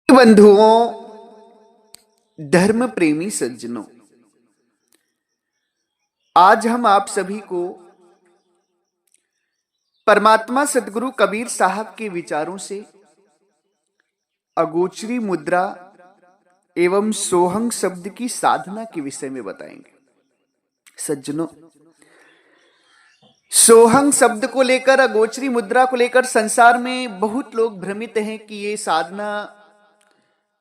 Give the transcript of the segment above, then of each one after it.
बंधुओं, धर्म प्रेमी सज्जनों, आज हम आप सभी को परमात्मा सदगुरु कबीर साहब के विचारों से अगोचरी मुद्रा एवं सोहंग शब्द की साधना के विषय में बताएंगे। सज्जनों, सोहंग शब्द को लेकर, अगोचरी मुद्रा को लेकर संसार में बहुत लोग भ्रमित हैं कि ये साधना,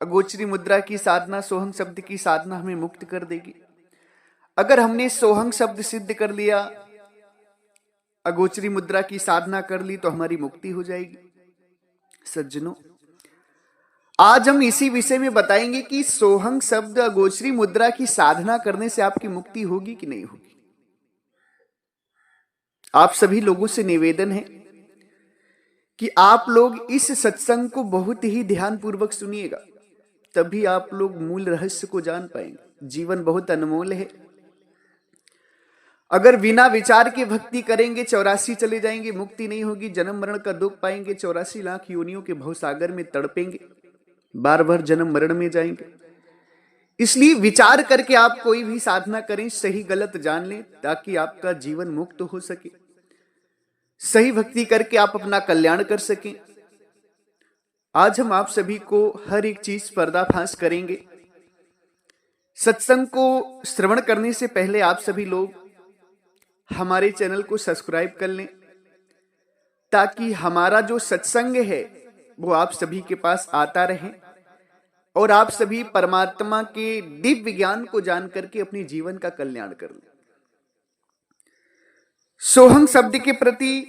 अगोचरी मुद्रा की साधना, सोहंग शब्द की साधना हमें मुक्त कर देगी। अगर हमने सोहंग शब्द सिद्ध कर लिया, अगोचरी मुद्रा की साधना कर ली तो हमारी मुक्ति हो जाएगी। सज्जनों, आज हम इसी विषय में बताएंगे कि सोहंग शब्द, अगोचरी मुद्रा की साधना करने से आपकी मुक्ति होगी कि नहीं होगी। आप सभी लोगों से निवेदन है कि आप लोग इस सत्संग को बहुत ही ध्यानपूर्वक सुनिएगा, तभी आप लोग मूल रहस्य को जान पाएंगे। जीवन बहुत अनमोल है। अगर बिना विचार के भक्ति करेंगे 84 चले जाएंगे, मुक्ति नहीं होगी, जन्म मरण का दुख पाएंगे, 84 लाख योनियों के भवसागर में तड़पेंगे, बार बार जन्म मरण में जाएंगे। इसलिए विचार करके आप कोई भी साधना करें, सही गलत जान लें, ताकि आपका जीवन मुक्त हो सके। सही भक्ति करके आप अपना कल्याण कर सकें। आज हम आप सभी को हर एक चीज पर्दाफाश करेंगे। सत्संग को श्रवण करने से पहले आप सभी लोग हमारे चैनल को सब्सक्राइब कर लें, ताकि हमारा जो सत्संग है वो आप सभी के पास आता रहे और आप सभी परमात्मा के दिव्य ज्ञान को जान करके अपने जीवन का कल्याण कर लें। सोहंग शब्द के प्रति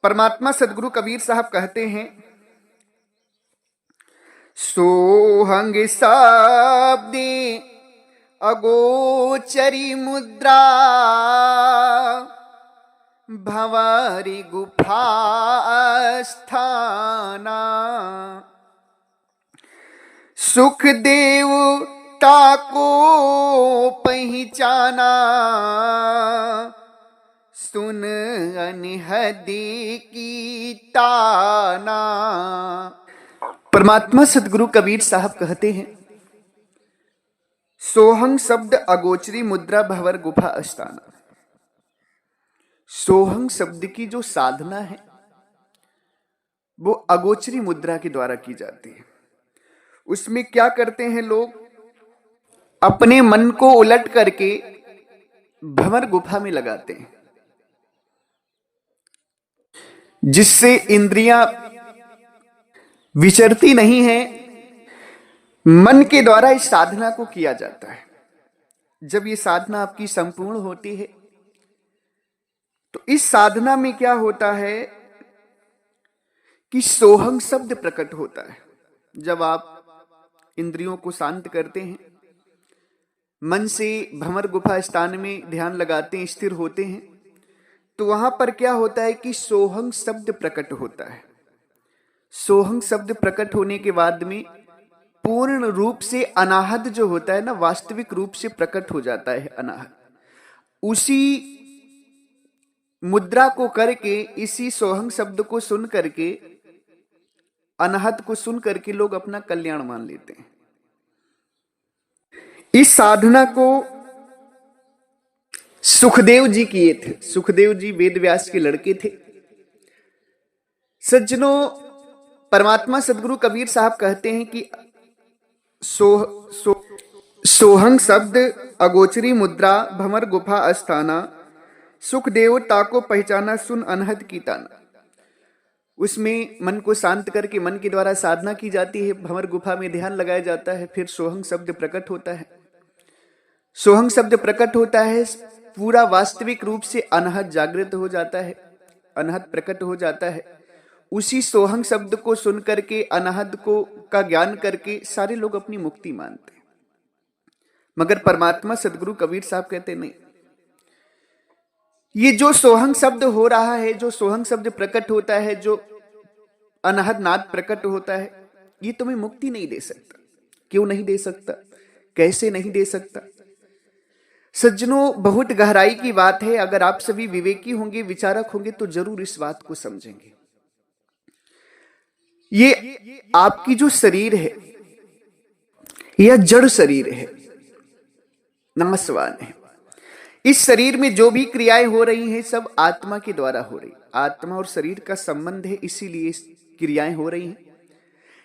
परमात्मा सदगुरु कबीर साहब कहते हैं, सोहंग शब्द अगोचरी मुद्रा भंवरी गुफा स्थाना, सुखदेव ताको पहचाना, सुन अनहदी की ताना। परमात्मा सदगुरु कबीर साहब कहते हैं, सोहंग शब्द अगोचरी मुद्रा भंवर गुफा अस्थाना। सोहंग शब्द की जो साधना है वो अगोचरी मुद्रा के द्वारा की जाती है। उसमें क्या करते हैं लोग, अपने मन को उलट करके भंवर गुफा में लगाते हैं, जिससे इंद्रियां विचरती नहीं है। मन के द्वारा इस साधना को किया जाता है। जब ये साधना आपकी संपूर्ण होती है तो इस साधना में क्या होता है कि सोहंग शब्द प्रकट होता है। जब आप इंद्रियों को शांत करते हैं, मन से भंवर गुफा स्थान में ध्यान लगाते हैं, स्थिर होते हैं, तो वहां पर क्या होता है कि सोहंग शब्द प्रकट होता है। सोहंग शब्द प्रकट होने के बाद में पूर्ण रूप से अनाहत जो होता है ना, वास्तविक रूप से प्रकट हो जाता है अनाहत। उसी मुद्रा को करके, इसी सोहंग शब्द को सुन करके, अनाहत को सुन करके लोग अपना कल्याण मान लेते हैं। इस साधना को सुखदेव जी किए थे। सुखदेव जी वेद व्यास के लड़के थे। सज्जनों, परमात्मा सदगुरु कबीर साहब कहते हैं कि सोहंग शब्द अगोचरी मुद्रा भंवर गुफा अस्थाना, सुखदेव ताको पहचाना, सुन अनहद की ताना। उसमें मन को शांत करके मन के द्वारा साधना की जाती है, भंवर गुफा में ध्यान लगाया जाता है, फिर सोहंग शब्द प्रकट होता है। सोहंग शब्द प्रकट होता है, पूरा वास्तविक रूप से अनहद जागृत हो जाता है, अनहद प्रकट हो जाता है। उसी सोहंग शब्द को सुन करके, अनहद को का ज्ञान करके सारे लोग अपनी मुक्ति मानते हैं। मगर परमात्मा सदगुरु कबीर साहब कहते नहीं, ये जो सोहंग शब्द हो रहा है, जो सोहंग शब्द प्रकट होता है, जो अनहद नाद प्रकट होता है, ये तुम्हें मुक्ति नहीं दे सकता। क्यों नहीं दे सकता, कैसे नहीं दे सकता? सज्जनों, बहुत गहराई की बात है। अगर आप सभी विवेकी होंगे, विचारक होंगे, तो जरूर इस बात को समझेंगे। ये आपकी जो शरीर है यह जड़ शरीर है, नाशवान है। इस शरीर में जो भी क्रियाएं हो रही हैं सब आत्मा के द्वारा हो रही। आत्मा और शरीर का संबंध है, इसीलिए क्रियाएं हो रही हैं।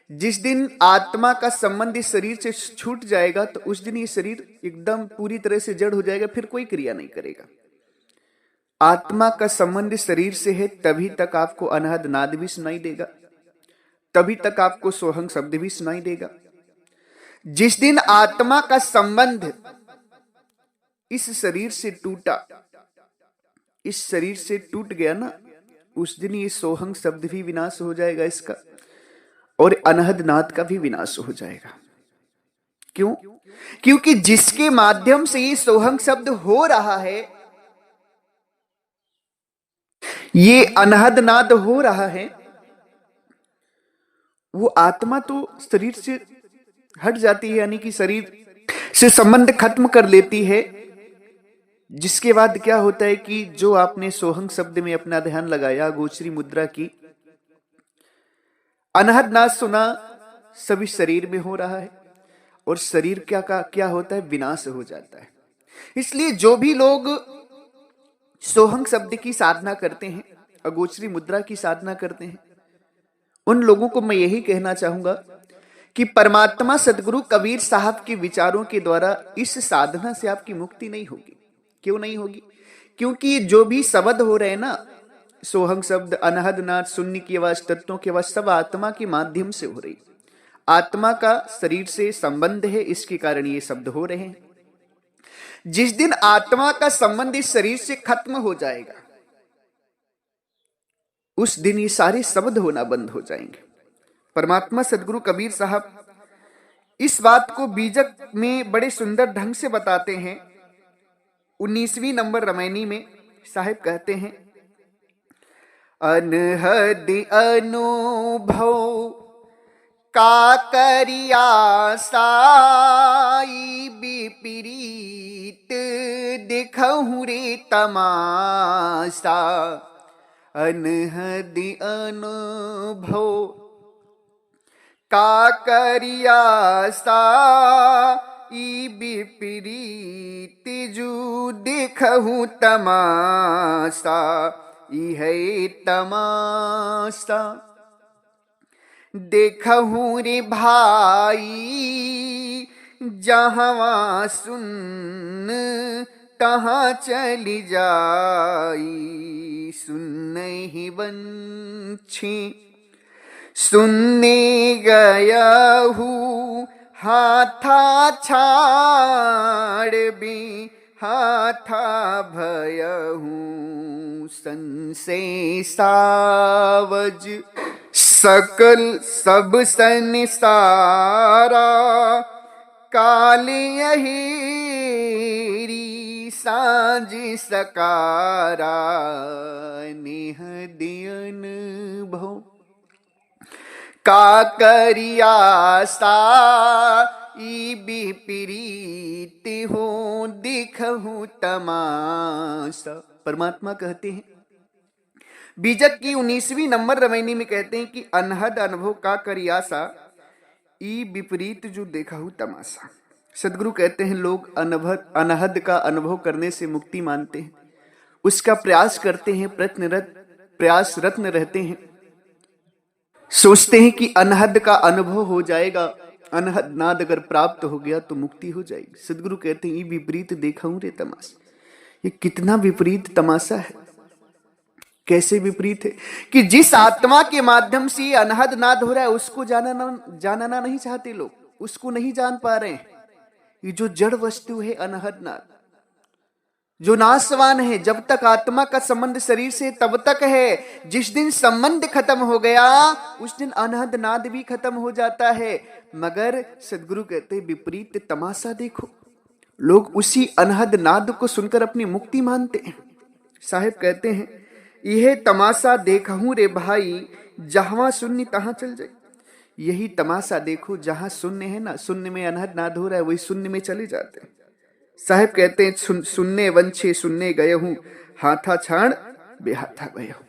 जिस दिन आत्मा का संबंध इस शरीर से छूट जाएगा तो उस दिन ये शरीर एकदम पूरी तरह से जड़ हो जाएगा, फिर कोई क्रिया नहीं करेगा। आत्मा का संबंध शरीर से है, तभी तक आपको अनहद नाद भी सुनाई देगा, तभी तक आपको सोहंग शब्द भी सुनाई देगा। जिस दिन आत्मा का संबंध इस शरीर से टूटा, इस शरीर से टूट गया ना, उस दिन ये सोहंग शब्द भी विनाश हो जाएगा इसका, और अनहद नाद का भी विनाश हो जाएगा। क्यों? क्योंकि जिसके माध्यम से ये सोहंग शब्द हो रहा है, ये अनहद नाद हो रहा है, वो आत्मा तो शरीर से हट जाती है, यानी कि शरीर से संबंध खत्म कर लेती है। जिसके बाद क्या होता है कि जो आपने सोहंग शब्द में अपना ध्यान लगाया, गोचरी मुद्रा की, अनहद नाद सुना, सभी शरीर में हो रहा है, और शरीर क्या होता है, विनाश हो जाता है। इसलिए जो भी लोग सोहंग शब्द की साधना करते हैं, अगोचरी मुद्रा की साधना करते हैं, उन लोगों को मैं यही कहना चाहूंगा कि परमात्मा सदगुरु कबीर साहब के विचारों के द्वारा इस साधना से आपकी मुक्ति नहीं होगी। क्यों नहीं होगी? क्योंकि जो भी शब्द हो रहे हैं ना, सोहंग शब्द, अनहद नाद, शून्य की आवाज, तत्वों की आवाज, सब आत्मा के माध्यम से हो रही। आत्मा का शरीर से संबंध है, इसके कारण ये शब्द हो रहे हैं। जिस दिन आत्मा का संबंध इस शरीर से खत्म हो जाएगा, उस दिन ये सारे शब्द होना बंद हो जाएंगे। परमात्मा सदगुरु कबीर साहब इस बात को बीजक में बड़े सुंदर ढंग से बताते हैं। 19वीं नंबर रमैनी में साहिब कहते हैं, अनहद अनुभव का करिया साई विपरीत देखहु रे तमाशा। अनहद अनुभव का करिया साई विपरीत जू देखहु तमाशा। इहे तमाशा देखहु रे भाई, जहाँ सुन तहाँ चली जाई। सुनहि वंछी सुनने गया हूँ, हाथा छाड़ भी हाथा भयहूँ। संशय सावज सकल सब संसारा, काल यही साँझ सकारा। नेह दियन भो का करिया साई विपरीत हो दिखहु तमाशा। परमात्मा कहते हैं बीजक की 19वीं नंबर रमैनी में, कहते हैं कि अनहद अनुभव का करिया सा ई विपरीत जो देखहु तमाशा। सदगुरु कहते हैं लोग अनहद का अनुभव करने से मुक्ति मानते हैं, उसका प्रयास करते हैं, प्रयासरत्न रहते हैं, सोचते हैं कि अनहद का अनुभव हो जाएगा, अनहद नाद अगर प्राप्त हो गया तो मुक्ति हो जाएगी। सदगुरु कहते हैं ये विपरीत देखहु रे तमाशा। ये कितना विपरीत तमाशा है। कैसे विपरीत है कि जिस आत्मा के माध्यम से अनहद नाद हो रहा है उसको जानना नहीं चाहते लोग, उसको नहीं जान पा रहे हैं। ये जो जड़ वस्तु है अनहद नाद, जो नाशवान है, जब तक आत्मा का संबंध शरीर से तब तक है। जिस दिन संबंध खत्म हो गया उस दिन अनहद नाद भी खत्म हो जाता है। मगर सदगुरु कहते हैं विपरीत तमाशा देखो, लोग उसी अनहद नाद को सुनकर अपनी मुक्ति मानते हैं। साहिब कहते हैं यह तमाशा देखहूं रे भाई, जहां शून्य तहां चल जाए। यही तमाशा देखो, जहां शून्य है ना, शून्य में अनहद नाद हो रहा है, वही शून्य में चले जाते हैं। साहिब कहते हैं सुनने वंछे सुनने गए हूं, हाथा छाड़ बेहाथा गए हूं।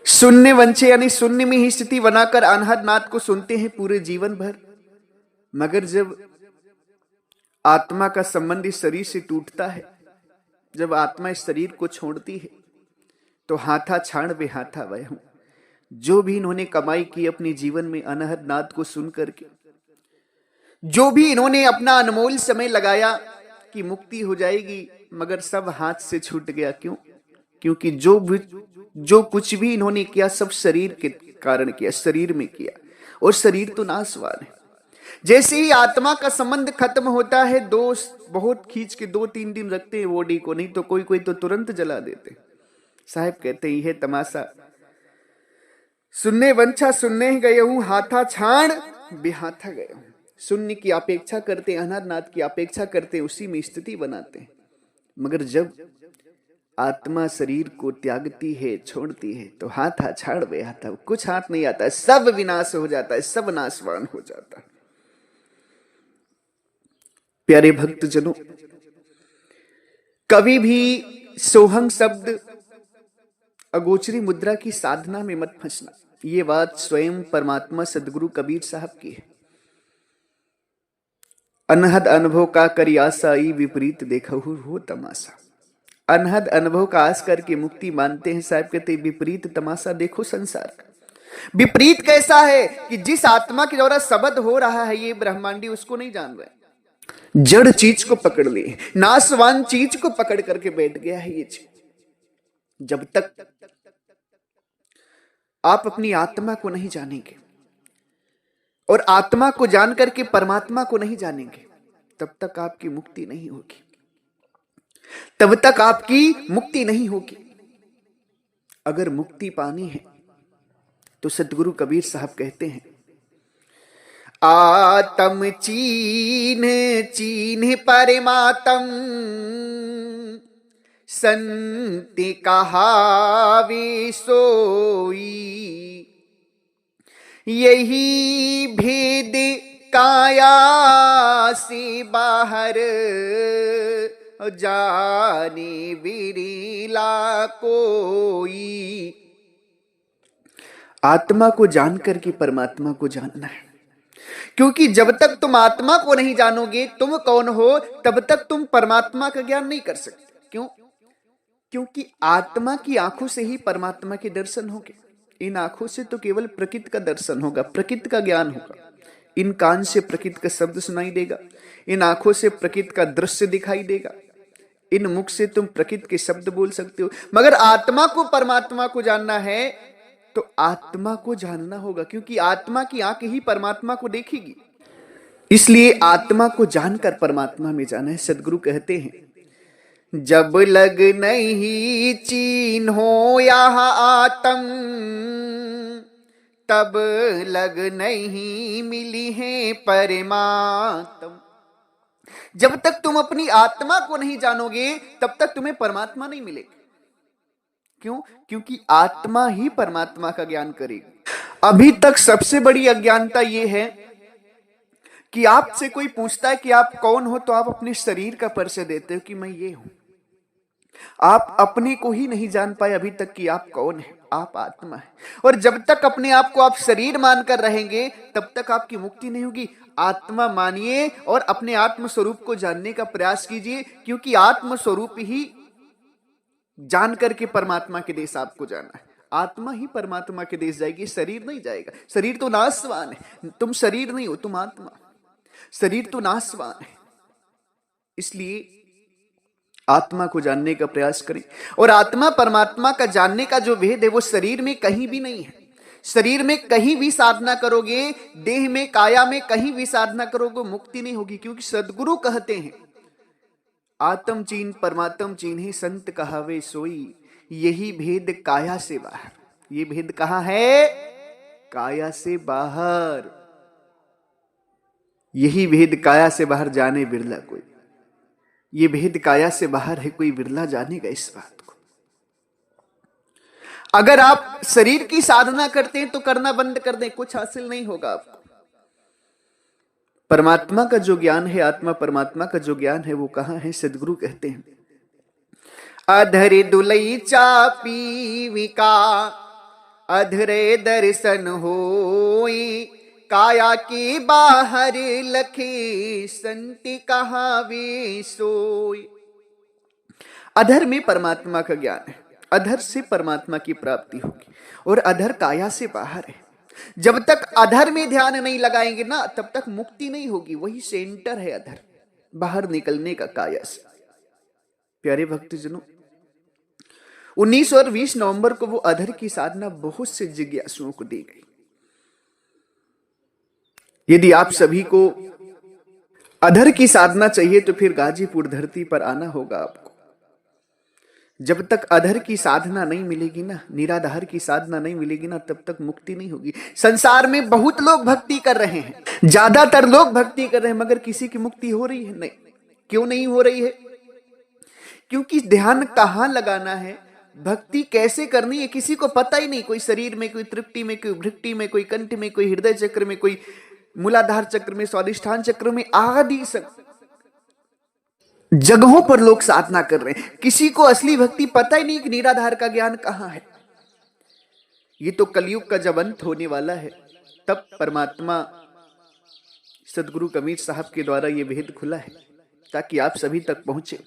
शून्य वंचे यानी शून्य में ही स्थिति बनाकर अनहद नाद को सुनते हैं पूरे जीवन भर। मगर जब आत्मा का संबंध इस शरीर से टूटता है, जब आत्मा इस शरीर को छोड़ती है, तो हाथा छाण बेहाथा वह हूं। जो भी इन्होंने कमाई की अपने जीवन में अनहद नाद को सुन करके, जो भी इन्होंने अपना अनमोल समय लगाया कि मुक्ति हो जाएगी, मगर सब हाथ से छूट गया। क्यों? क्योंकि जो कुछ भी इन्होंने किया सब शरीर के कारण किया, शरीर में किया, और शरीर तो नाशवान है। जैसे ही आत्मा का संबंध खत्म होता है, दोस्त बहुत खींच के 2-3 दिन रखते हैं बॉडी को, नहीं तो कोई तो तुरंत जला देते। साहब कहते ही है तमाशा, सुनने वंछा सुनने गए हूं, हाथा छाण बेहाथा गए हूं। शून्य की अपेक्षा करते, अनहद नाद की अपेक्षा करते, उसी में स्थिति बनाते हैं। मगर जब आत्मा शरीर को त्यागती है, छोड़ती है, तो हाथा छाड़ बेहाथा, कुछ हाथ नहीं आता है, सब विनाश हो जाता है, सब नाशवान हो जाता है। प्यारे भक्तजनों, कभी भी सोहंग शब्द अगोचरी मुद्रा की साधना में मत फंसना। ये बात स्वयं परमात्मा सदगुरु कबीर साहब की है। अनहद अनुभव का करी आशा, ई विपरीत देखहु हो तमाशा। अनहद अनुभव का आस करके मुक्ति मानते हैं। साहब कहते विपरीत तमाशा देखो संसार का। विपरीत कैसा है कि जिस आत्मा के द्वारा शब्द हो रहा है ये ब्रह्मांडी, उसको नहीं जान रहे, जड़ चीज को पकड़ लिए, नाशवान चीज को पकड़ करके बैठ गया है ये चीज। जब तक आप अपनी आत्मा को नहीं जानेंगे और आत्मा को जान करके परमात्मा को नहीं जानेंगे, तब तक आपकी मुक्ति नहीं होगी, तब तक आपकी मुक्ति नहीं होगी। अगर मुक्ति पानी है तो सतगुरु कबीर साहब कहते हैं, आत्म चीन चीन परमात्म संति कहावे सोई। यही भेद काया से बाहर जाने विरीला कोई। आत्मा को जानकर के परमात्मा को जानना है, क्योंकि जब तक तुम आत्मा को नहीं जानोगे तुम कौन हो, तब तक तुम परमात्मा का ज्ञान नहीं कर सकते। क्यों? क्योंकि आत्मा की आंखों से ही परमात्मा के दर्शन होंगे। इन आंखों से तो केवल प्रकृति का दर्शन होगा, प्रकृति का ज्ञान होगा। इन कान से प्रकृति का शब्द सुनाई देगा, इन आंखों से प्रकृति का दृश्य दिखाई देगा, इन मुख से तुम प्रकृति के शब्द बोल सकते हो। मगर आत्मा को परमात्मा को जानना है तो आत्मा को जानना होगा, क्योंकि आत्मा की आंख ही परमात्मा को देखेगी। इसलिए आत्मा को जानकर परमात्मा में जाना है। सदगुरु कहते हैं, जब लग नहीं चिन्हो यह आत्म, तब लग नहीं मिली है परमात्म। जब तक तुम अपनी आत्मा को नहीं जानोगे तब तक तुम्हें परमात्मा नहीं मिलेगा। क्यों? क्योंकि आत्मा ही परमात्मा का ज्ञान करेगी। अभी तक सबसे बड़ी अज्ञानता यह है कि आपसे कोई पूछता है कि आप कौन हो, तो आप अपने शरीर का परिचय देते हो कि मैं ये हूं। आप अपने को ही नहीं जान पाए अभी तक कि आप कौन है, आप आत्मा है। और जब तक अपने आप को आप शरीर मानकर रहेंगे तब तक आपकी मुक्ति नहीं होगी। आत्मा मानिए और अपने आत्म स्वरूप को जानने का प्रयास कीजिए, क्योंकि आत्म स्वरूप ही जान करके परमात्मा के देश आपको जाना है। आत्मा ही परमात्मा के देश जाएगी, शरीर नहीं जाएगा। शरीर तो नाशवान है, तुम शरीर नहीं हो, तुम आत्मा। शरीर तो नाशवान है, इसलिए आत्मा को जानने का प्रयास करें। और आत्मा परमात्मा का जानने का जो भेद है वो शरीर में कहीं भी नहीं है। शरीर में कहीं भी साधना करोगे, देह में काया में कहीं भी साधना करोगे, मुक्ति नहीं होगी। क्योंकि सदगुरु कहते हैं, आत्म चीन परमात्म चीन ही संत कहावे सोई। यही भेद काया से बाहर। ये भेद कहां है? काया से बाहर। यही भेद काया से बाहर जाने बिरला कोई। ये भेद काया से बाहर है, कोई बिरला जानेगा इस बात को। अगर आप शरीर की साधना करते हैं तो करना बंद कर दें, कुछ हासिल नहीं होगा आपको। परमात्मा का जो ज्ञान है, आत्मा परमात्मा का जो ज्ञान है वो कहां है? सदगुरु कहते हैं, अधर दुलई चापी विका अधरे दर्शन होई, काया की बाहर लखी, संति कहावे सोई। अधर में परमात्मा का ज्ञान है, अधर से परमात्मा की प्राप्ति होगी, और अधर काया से बाहर है। जब तक अधर में ध्यान नहीं लगाएंगे ना, तब तक मुक्ति नहीं होगी। वही सेंटर है अधर, बाहर निकलने का काया से। प्यारे भक्तजनों, 19 और 20 नवंबर को वो अधर की साधना बहुत से जिज्ञासुओं को दी गई। यदि आप सभी को अधर की साधना चाहिए तो फिर गाजीपुर धरती पर आना होगा आपको। जब तक अधर की साधना नहीं मिलेगी ना, निराधार की साधना नहीं मिलेगी ना, तब तक मुक्ति नहीं होगी। संसार में बहुत लोग भक्ति कर रहे हैं, ज्यादातर लोग भक्ति कर रहे हैं, मगर किसी की मुक्ति हो रही है? नहीं। क्यों नहीं हो रही है? क्योंकि ध्यान कहां लगाना है, भक्ति कैसे करनी है, किसी को पता ही नहीं। कोई शरीर में, कोई तृप्ति में, कोई भृक्ति में, कोई कंठ में, कोई हृदय चक्र में, कोई मूलाधार चक्र में, स्वादिष्ठान चक्र में, आदि सब जगहों पर लोग साधना कर रहे हैं। किसी को असली भक्ति पता ही नहीं कि निराधार का ज्ञान कहां है। ये तो कलयुग का जब अंत होने वाला है, तब परमात्मा सदगुरु कबीर साहब के द्वारा ये भेद खुला है, ताकि आप सभी तक पहुंचे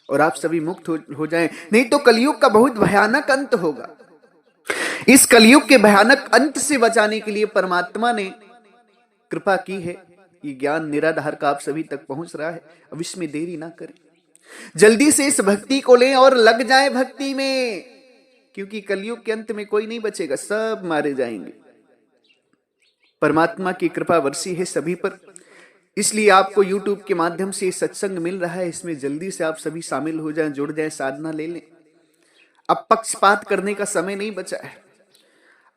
और आप सभी मुक्त हो जाएं। नहीं तो कलयुग का बहुत भयानक अंत होगा। इस कलयुग के भयानक अंत से बचाने के लिए परमात्मा ने कृपा की है। ये ज्ञान निराधार का आप सभी तक पहुंच रहा है। अब इसमें देरी ना करें, जल्दी से इस भक्ति को लें और लग जाए भक्ति में, क्योंकि कलयुग के अंत में कोई नहीं बचेगा, सब मारे जाएंगे। परमात्मा की कृपा वर्षी है सभी पर, इसलिए आपको YouTube के माध्यम से सत्संग मिल रहा है। इसमें जल्दी से आप सभी शामिल हो जाएं, जुड़ जाएं, साधना ले लें। अब पक्षपात करने का समय नहीं बचा है।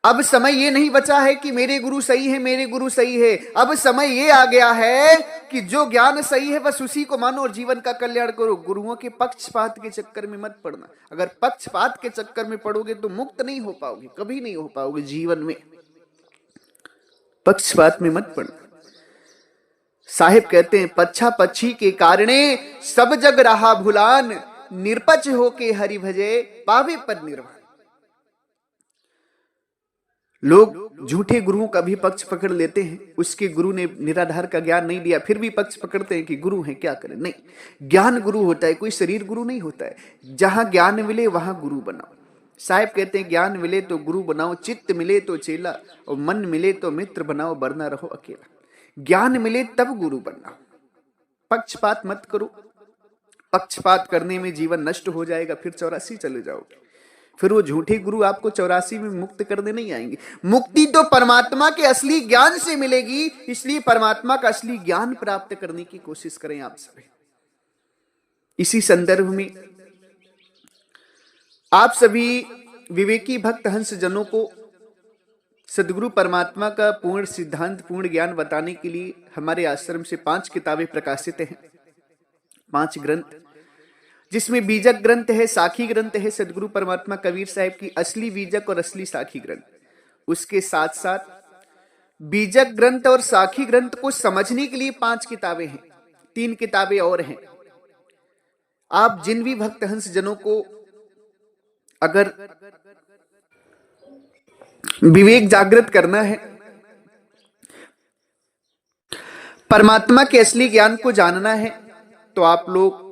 अब समय ये नहीं बचा है कि मेरे गुरु सही है, मेरे गुरु सही है। अब समय ये आ गया है कि जो ज्ञान सही है बस उसी को मानो और जीवन का कल्याण करो। गुरुओं के पक्षपात के चक्कर में मत पड़ना। अगर पक्षपात के चक्कर में पड़ोगे तो मुक्त नहीं हो पाओगे, कभी नहीं हो पाओगे जीवन में। पक्षपात में मत पड़ना। साहिब कहते हैं, पच्छा पच्छी के कारणे सब जग रहा भुलान, निरपच होके हरि भजे पावे पद निर्वाण। लोग झूठे गुरुओं का भी पक्ष पकड़ लेते हैं। उसके गुरु ने निराधार का ज्ञान नहीं दिया, फिर भी पक्ष पकड़ते हैं कि गुरु है, क्या करें। नहीं, ज्ञान गुरु होता है, कोई शरीर गुरु नहीं होता है। जहां ज्ञान मिले वहां गुरु बनाओ। साहिब कहते हैं, ज्ञान मिले तो गुरु बनाओ, चित्त मिले तो चेला, और मन मिले तो मित्र बनाओ, वरना रहो अकेला। ज्ञान मिले तब गुरु बनना। पक्षपात मत करो। पक्षपात करने में जीवन नष्ट हो जाएगा, फिर 84 चले जाओगे। फिर वो झूठे गुरु आपको 84 में मुक्त करने नहीं आएंगे। मुक्ति तो परमात्मा के असली ज्ञान से मिलेगी, इसलिए परमात्मा का असली ज्ञान प्राप्त करने की कोशिश करें आप सभी। इसी संदर्भ में आप सभी विवेकी भक्त हंस जनों को सदगुरु परमात्मा का पूर्ण सिद्धांत, पूर्ण ज्ञान बताने के लिए हमारे आश्रम से 5 किताबें प्रकाशित हैं, 5 ग्रंथ, जिसमें बीजक ग्रंथ है, साखी ग्रंथ है, सदगुरु परमात्मा कबीर साहब की असली बीजक और असली साखी ग्रंथ। उसके साथ साथ बीजक ग्रंथ और साखी ग्रंथ को समझने के लिए 5 किताबें हैं, 3 किताबें और हैं। आप जिन भी भक्त हंस जनों को अगर विवेक जागृत करना है, परमात्मा के असली ज्ञान को जानना है, तो आप लोग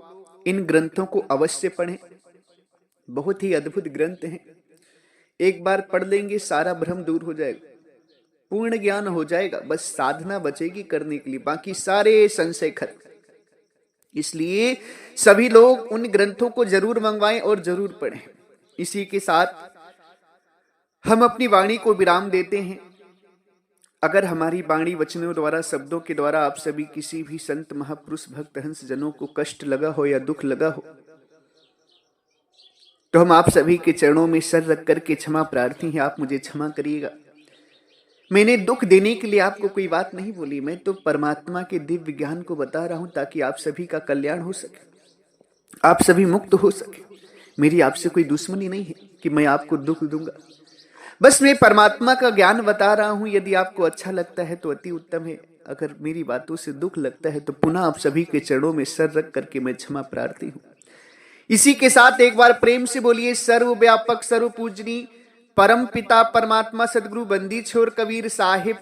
इन ग्रंथों को अवश्य पढ़ें। बहुत ही अद्भुत ग्रंथ हैं। एक बार पढ़ लेंगे सारा भ्रम दूर हो जाएगा, पूर्ण ज्ञान हो जाएगा। बस साधना बचेगी करने के लिए, बाकी सारे संशय खत्म। इसलिए सभी लोग उन ग्रंथों को जरूर मंगवाएं और जरूर पढ़ें। इसी के साथ हम अपनी वाणी को विराम देते हैं। अगर हमारी वाणी वचनों द्वारा, शब्दों के द्वारा आप सभी किसी भी संत, महापुरुष, भक्त हंस जनों को कष्ट लगा हो या दुख लगा हो, तो हम आप सभी के चरणों में सर रख करके क्षमा प्रार्थी हैं। आप मुझे क्षमा करिएगा। मैंने दुख देने के लिए आपको कोई बात नहीं बोली। मैं तो परमात्मा के दिव्य ज्ञान को बता रहा हूं ताकि आप सभी का कल्याण हो सके, आप सभी मुक्त हो सके। मेरी आपसे कोई दुश्मनी नहीं है कि मैं आपको दुख दूंगा। बस मैं परमात्मा का ज्ञान बता रहा हूं। यदि आपको अच्छा लगता है तो अति उत्तम है, अगर मेरी बातों से दुख लगता है तो पुनः आप सभी के चरणों में सर रख करके मैं क्षमा प्रार्थी हूं। इसी के साथ एक बार प्रेम से बोलिए, सर्वव्यापक, सर्व पूजनी, परम पिता परमात्मा सदगुरु बंदी छोर कबीर साहिब